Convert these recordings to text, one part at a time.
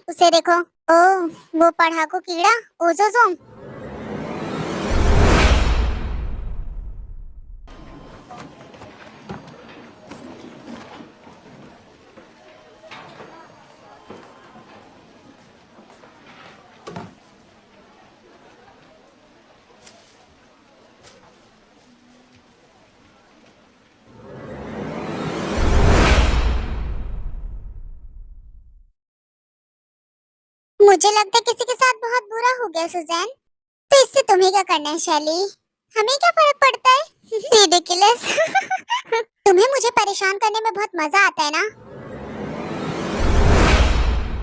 उसे देखो। ओह, वो पढ़ाकू कीड़ा ओजोजोम। मुझे लगता है किसी के साथ बहुत बुरा हो गया सुजैन। तो इससे तुम्हें क्या करना है शैली? हमें क्या फर्क पड़ता है? रिडिकुलस। तुम्हें मुझे परेशान करने में बहुत मजा आता है ना?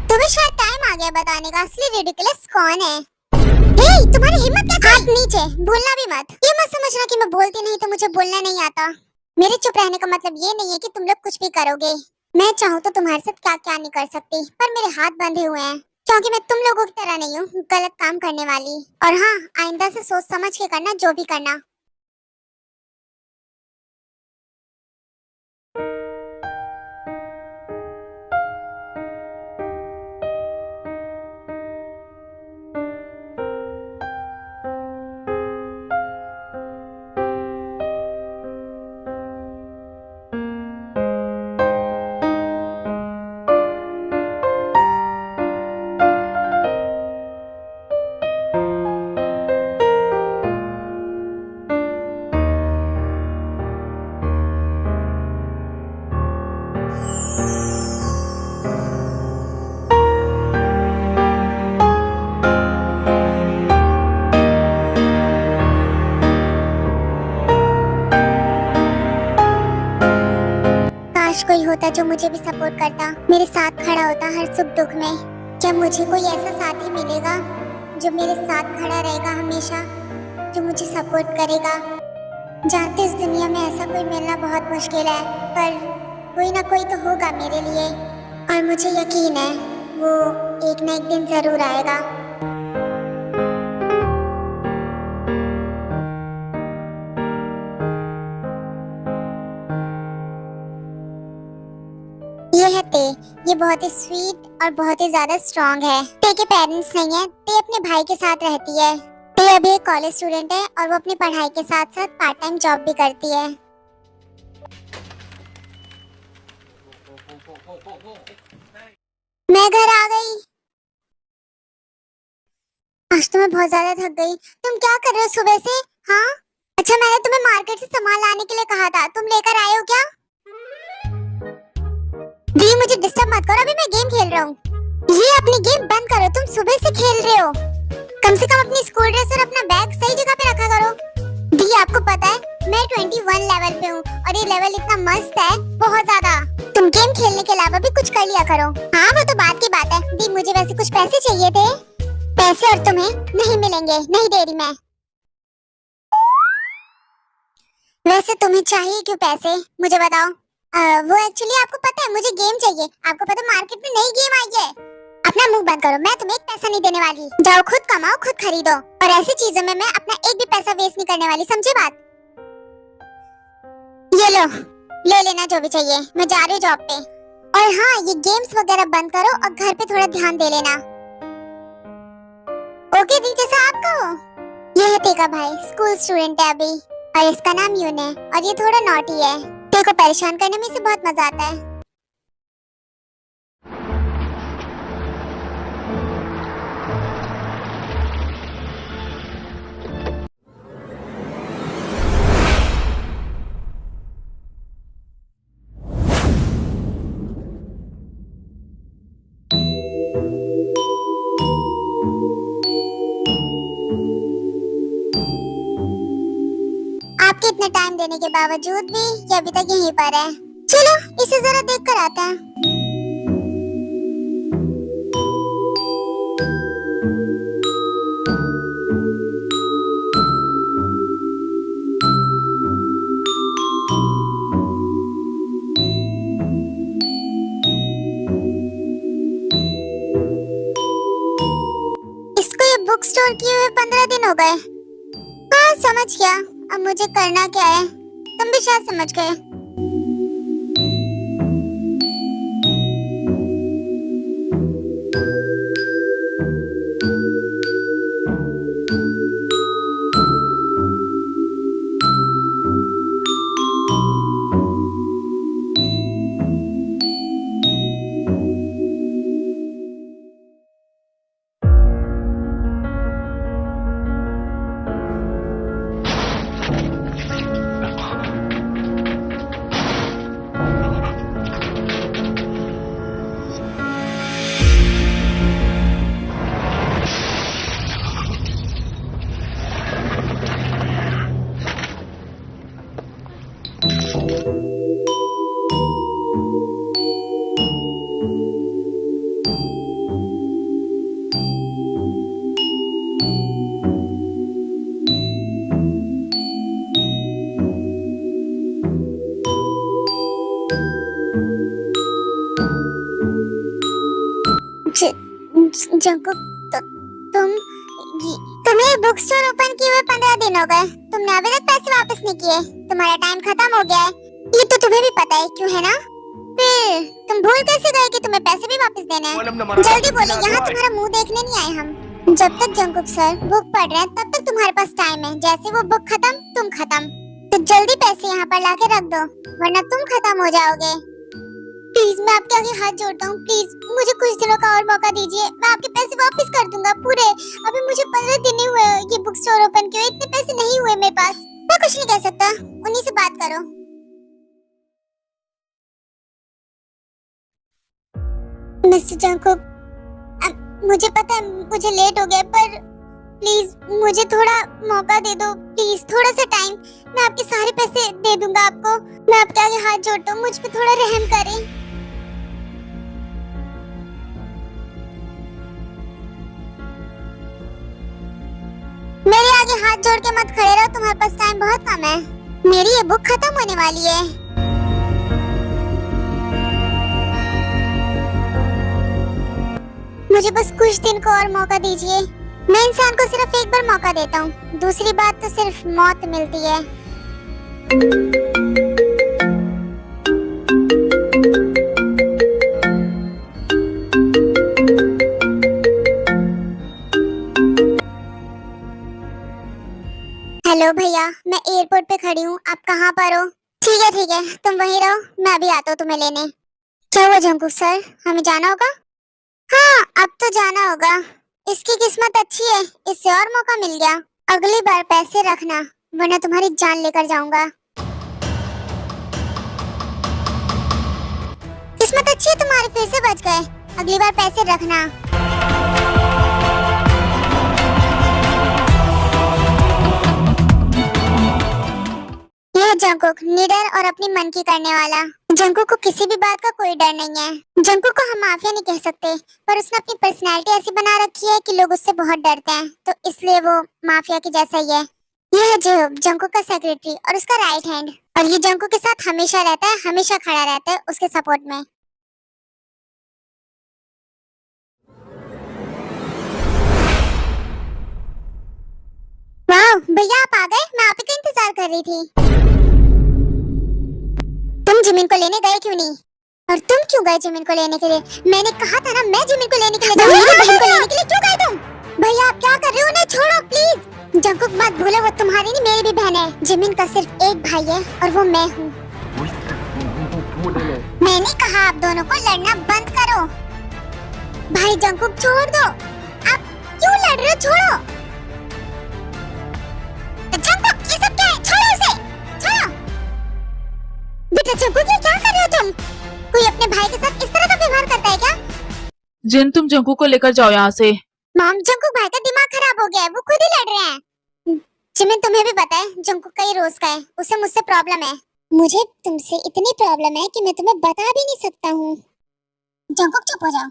तुम्हें शायद टाइम आ गया बताने का असली रिडिकुलस कौन है। हे, तुम्हारी हिम्मत कैसे? हाथ नीचे, भूलना भी मत। ये मत समझना कि मैं बोलती नहीं तो मुझे बोलना नहीं आता। मेरे चुप रहने का मतलब ये नहीं है कि तुम लोग कुछ भी करोगे। मैं चाहूँ तो तुम्हारे साथ क्या क्या नहीं कर सकती, पर मेरे हाथ बंधे हुए हैं क्योंकि मैं तुम लोगों की तरह नहीं हूँ गलत काम करने वाली। और हाँ, आइंदा से सोच समझ के करना जो भी करना। काश कोई होता जो मुझे भी सपोर्ट करता, मेरे साथ खड़ा होता हर सुख दुख में। क्या मुझे कोई ऐसा साथी मिलेगा जो मेरे साथ खड़ा रहेगा हमेशा, जो मुझे सपोर्ट करेगा? जानते इस दुनिया में ऐसा कोई मिलना बहुत मुश्किल है, पर कोई ना कोई तो होगा मेरे लिए। और मुझे यकीन है वो एक ना एक दिन जरूर आएगा। ये है ते। ये बहुत ही स्वीट और बहुत ही ज्यादा स्ट्रांग है। ते के पेरेंट्स नहीं है, ते अपने भाई के साथ रहती है। ते अभी एक कॉलेज स्टूडेंट है और वो अपनी पढ़ाई के साथ साथ पार्ट टाइम जॉब भी करती है। मैं घर आ गई। आज तो मैं बहुत ज्यादा थक गई। तुम क्या कर रहे हो सुबह से? हाँ, अच्छा, मैंने तुम्हें मार्केट से सामान लाने के लिए कहा था, तुम लेकर आए हो क्या? दी, मुझे डिस्टर्ब मत करो, अभी मैं गेम खेल रहा हूँ। ये अपनी गेम बंद करो, तुम सुबह से खेल रहे हो। कम से कम अपनी स्कूल ड्रेस और अपना बैग सही जगह पे रखा करो। दी, आपको पता है मैं 21 लेवल पे हूँ और ये लेवल इतना मस्त है, बहुत ज्यादा। तुम गेम खेलने के अलावा भी कुछ कर लिया करो। हाँ, वो तो बात की बात है। दी, मुझे वैसे कुछ पैसे चाहिए थे। पैसे और तुम्हें नहीं मिलेंगे, नहीं दे रही मैं। वैसे तुम्हें चाहिए क्यों पैसे, मुझे बताओ। वो एक्चुअली आपको पता है मुझे गेम चाहिए। आपको पता है मार्केट में नई गेम आई है। अपना मुंह बंद करो, मैं तुम्हें एक पैसा नहीं देने वाली। जाओ, खुद कमाओ, खुद खरीदो। और ऐसी चीजों में मैं अपना एक भी पैसा वेस्ट नहीं करने वाली, समझे बात? ये लो, ले लेना जो भी चाहिए, मैं जा रही हूँ जॉब पे। और हाँ, ये गेम्स वगैरह बंद करो और घर पे थोड़ा ध्यान दे लेना। ओके दी, जैसा आप कहो। ये है टेका भाई, स्कूल स्टूडेंट है अभी, और इसका नाम यून है और ये थोड़ा नॉटी है। टेको परेशान करने में इसे बहुत मजा आता है। आपके इतने टाइम देने के बावजूद भी ये अभी तक यहीं पर है। चलो, इसे जरा देख कर आते हैं। इसको ये बुक स्टोर किए हुए 15 दिन हो गए। हाँ, समझ गया। अब मुझे करना क्या है, तुम भी शायद समझ गए। जंकुक, तुम तुम्हें बुक स्टोर ओपन किए हुए 15 दिन हो गए, तुमने अभी तक पैसे वापस नहीं किए। तुम्हारा टाइम खत्म हो गया है, ये तो तुम्हें भी पता है, क्यों है ना? फिर तुम भूल कैसे गए कि तुम्हें पैसे भी वापस देने हैं? जल्दी बोलो, यहाँ तुम्हारा मुंह देखने नहीं आए हम। जब तक जंकुक सर बुक पढ़ रहे हैं तब तक तुम्हारे पास टाइम है। जैसे वो बुक खत्म, तुम खत्म। तो जल्दी पैसे यहाँ पर लाके रख दो, वरना तुम खत्म हो जाओगे। प्लीज मैं आपके आगे हाथ जोड़ता हूँ, प्लीज मुझे कुछ दिनों का और मौका दीजिए, मैं आपके पैसे वापस कर दूंगा पूरे। अभी मुझे 15 दिन ही हुए ये बुक स्टोर ओपन किए, इतने पैसे नहीं हुए मेरे पास। मैं कुछ नहीं कह सकता, उन्हीं से बात करो। मिस्टर जंकुक, मुझे पता है मुझे लेट हो गया, पर प्लीज मुझे थोड़ा मौका दे दो, प्लीज थोड़ा सा टाइम। मैं आपके सारे पैसे दे दूंगा आपको। मैं आपके आगे हाथ जोड़ता हूँ, मुझ पे थोड़ा रहम करें। मेरे आगे हाथ जोड़ के मत खड़े रहो, तुम्हारे पास टाइम बहुत कम है। मेरी ये बुक खत्म होने वाली है। मुझे बस कुछ दिन को और मौका दीजिए। मैं इंसान को सिर्फ एक बार मौका देता हूँ, दूसरी बात तो सिर्फ मौत मिलती है। हेलो भैया, मैं एयरपोर्ट पे खड़ी हूँ, आप कहाँ पर हो? ठीक है, तुम वहीं रहो, मैं अभी आता हूँ तुम्हें लेने। क्या हुआ जंकुक सर, हमें जाना होगा? हाँ, अब तो जाना होगा। इसकी किस्मत अच्छी है, इससे और मौका मिल गया। अगली बार पैसे रखना, वरना तुम्हारी जान लेकर जाऊंगा। किस्मत अच्छी है तुम्हारी, फिर से बच गए। अगली बार पैसे रखना। यह जंकुक निडर और अपनी मन की करने वाला। जंकुक को किसी भी बात का कोई डर नहीं है। जंकुक को हम माफिया नहीं कह सकते, पर उसने अपनी पर्सनैलिटी ऐसी बना रखी है कि लोग उससे बहुत डरते हैं, तो इसलिए वो माफिया के जैसा ही है। यह है जंकुक का सेक्रेटरी और उसका राइट हैंड, और ये जंकुक के साथ हमेशा रहता है, हमेशा खड़ा रहता है उसके सपोर्ट में। वाह भैया, आप आ गए, मैं आप ही का इंतजार कर रही थी। तुम जिमिन को लेने गए क्यों नहीं? और तुम क्यों गए जिमिन को लेने के लिए? मैंने कहा था ना मैं जिमिन को लेने के लिए जाऊंगी। मेरी बहन को लेने के लिए क्यों गए तुम? भैया आप क्या कर रहे हो? उन्हें छोड़ो प्लीज। जंकुक मत भूलो, वो तुम्हारी नहीं मेरी भी बहन है। जिमिन का सिर्फ एक भाई है और वो मैं हूँ। मैंने कहा आप दोनों को लड़ना बंद करो। भाई जंकुक छोड़ दो, आप क्यों लड़ रहे हो? छोड़ो जंकुक, ये सब क्या है? छोड़ो उसे, छोड़ो। बेटा जंकुक, ये क्या कर रहे हो तुम? कोई अपने भाई के साथ इस तरह का व्यवहार करता है क्या? जिन, तुम जंकुक को लेकर जाओ यहाँ से। मॉम, जंकुक भाई का दिमाग खराब हो गया है, वो खुद ही लड़ रहे हैं। जिमिन तुम्हें भी पता है जंकुक का ये रोज का है, उसे मुझसे प्रॉब्लम है। मुझे तुमसे इतनी प्रॉब्लम है कि मैं तुम्हें बता भी नहीं सकता हूँ। जंकुक चुप हो जाओ।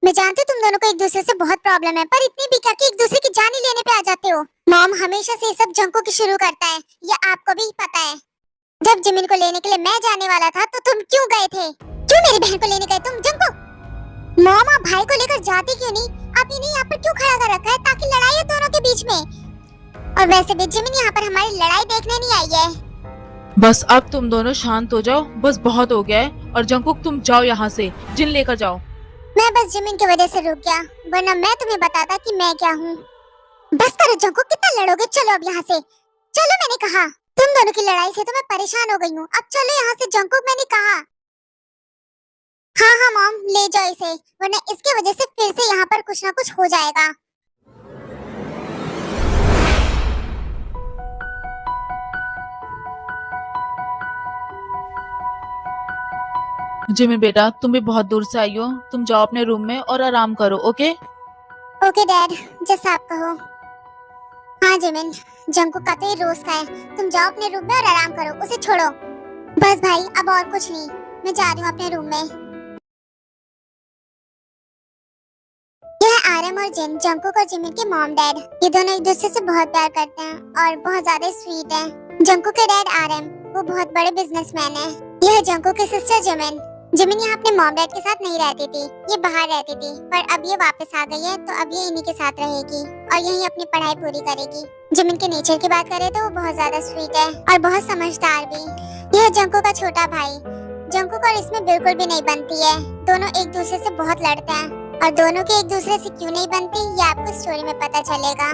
मैं जानती हूँ तुम दोनों को एक दूसरे से बहुत प्रॉब्लम है, पर इतनी भी क्या कि एक दूसरे की जान ही लेने पे आ जाते हो। मॉम हमेशा से ये सब जंकुक की शुरू करता है, ये आपको भी पता है। जब जिमिन को लेने के लिए मैं जाने वाला था तो तुम क्यों गए थे? क्यों मेरी बहन को लेने गए तुम? जंकुक, मॉम आप भाई को लेकर जाते क्यों नहीं? आप इन्हें यहाँ पर क्यों खड़ा कर रखा है ताकि लड़ाई हो दोनों के बीच में? और वैसे भी जिमिन यहाँ पर हमारी लड़ाई देखने नहीं आई है। बस अब तुम दोनों शांत हो जाओ, बस बहुत हो गया है। और जंकुक तुम जाओ यहाँ से, जिन लेकर जाओ। मैं बस जिमिन की वजह से रुक गया, वरना मैं तुम्हें बताता कि मैं क्या हूँ। बस करो जंकुक, कितना लड़ोगे? चलो अब यहाँ से चलो, मैंने कहा। तुम दोनों की लड़ाई से तो मैं परेशान हो गई हूँ, अब चलो यहाँ से जंकुक, मैंने कहा। हाँ मॉम, ले जाओ इसे, वरना इसकी वजह से फिर से यहाँ पर कुछ ना कुछ हो जाएगा। जिमिन बेटा, तुम भी बहुत दूर से आई हो, तुम जाओ अपने रूम में और आराम करो। ओके ओके डैड, जैसा आप कहो। हाँ जिमिन, जंकुक का तो ये रोज का है, तुम जाओ अपने रूम में और आराम करो, उसे छोड़ो। बस भाई, अब और कुछ नहीं, मैं जा रही हूँ अपने रूम में। यह आरएम और जिन, जंकुक और जिमिन के मॉम डैड। ये दोनों एक दूसरे से बहुत प्यार करते हैं और बहुत ज्यादा स्वीट हैं। जंकुक के डैड आरएम, वो बहुत बड़े बिजनेसमैन हैं। यह जंकुक की सिस्टर जिमिन। जिमिन यहाँ अपने मॉम डैड के साथ नहीं रहती थी, ये बाहर रहती थी, पर अब ये वापस आ गई है तो अब ये इन्हीं के साथ रहेगी और यहीं अपनी पढ़ाई पूरी करेगी। जिमिन के नेचर की बात करें तो वो बहुत ज्यादा स्वीट है और बहुत समझदार भी। यह जंको का छोटा भाई। जंकुक और इसमें बिल्कुल भी नहीं बनती है, दोनों एक दूसरे से बहुत लड़ते हैं और दोनों की एक दूसरे से क्यों नहीं बनती ये आपको स्टोरी में पता चलेगा।